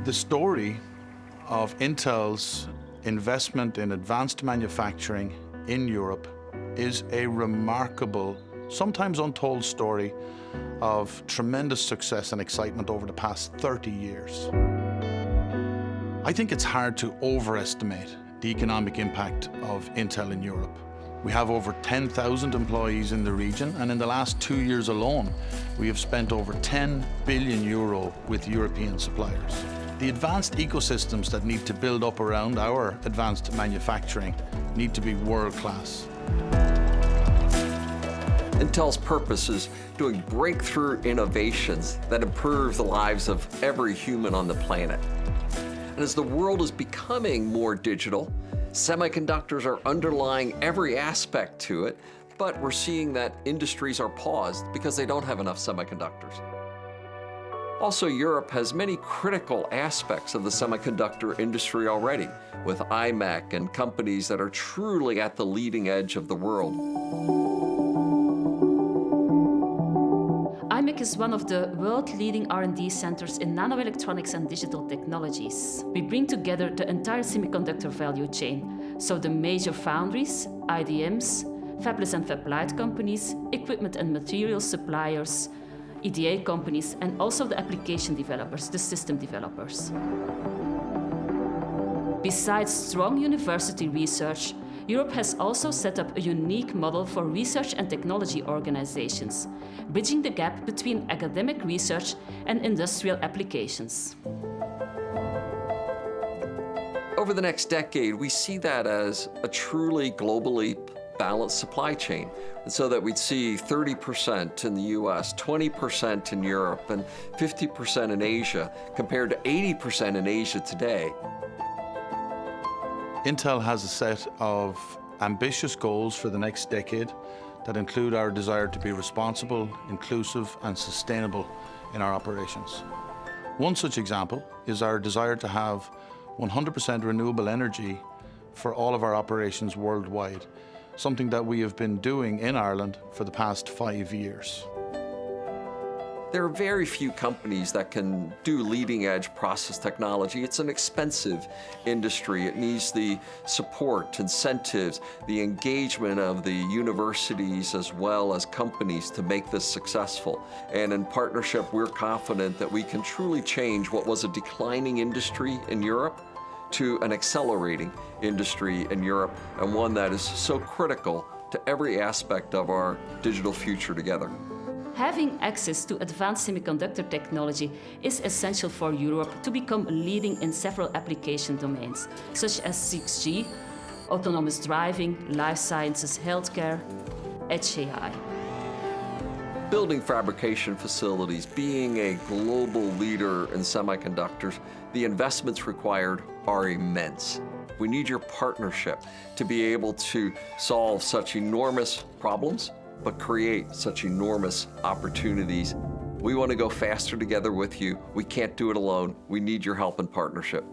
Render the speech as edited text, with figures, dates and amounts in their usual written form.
The story of Intel's investment in advanced manufacturing in Europe is a remarkable, sometimes untold story of tremendous success and excitement over the past 30 years. I think it's hard to overestimate the economic impact of Intel in Europe. We have over 10,000 employees in the region, and in the last 2 years alone, we have spent over 10 billion euro with European suppliers. The advanced ecosystems that need to build up around our advanced manufacturing need to be world-class. Intel's purpose is doing breakthrough innovations that improve the lives of every human on the planet. And as the world is becoming more digital, semiconductors are underlying every aspect to it, but we're seeing that industries are paused because they don't have enough semiconductors. Also, Europe has many critical aspects of the semiconductor industry already, with IMEC and companies that are truly at the leading edge of the world. IMEC is one of the world-leading R&D centers in nanoelectronics and digital technologies. We bring together the entire semiconductor value chain, so the major foundries, IDMs, fabless and fab-lite companies, equipment and materials suppliers, EDA companies, and also the application developers, the system developers. Besides strong university research, Europe has also set up a unique model for research and technology organizations, bridging the gap between academic research and industrial applications. Over the next decade, we see that as a truly globally balanced supply chain, and so that we'd see 30% in the US, 20% in Europe, and 50% in Asia, compared to 80% in Asia today. Intel has a set of ambitious goals for the next decade that include our desire to be responsible, inclusive, and sustainable in our operations. One such example is our desire to have 100% renewable energy for all of our operations worldwide, something that we have been doing in Ireland for the past 5 years. There are very few companies that can do leading-edge process technology. It's an expensive industry. It needs the support, incentives, the engagement of the universities as well as companies to make this successful. And in partnership, we're confident that we can truly change what was a declining industry in Europe to an accelerating industry in Europe, and one that is so critical to every aspect of our digital future together. Having access to advanced semiconductor technology is essential for Europe to become leading in several application domains, such as 6G, autonomous driving, life sciences, healthcare, edge AI. Building fabrication facilities, being a global leader in semiconductors, the investments required are immense. We need your partnership to be able to solve such enormous problems, but create such enormous opportunities. We want to go faster together with you. We can't do it alone. We need your help and partnership.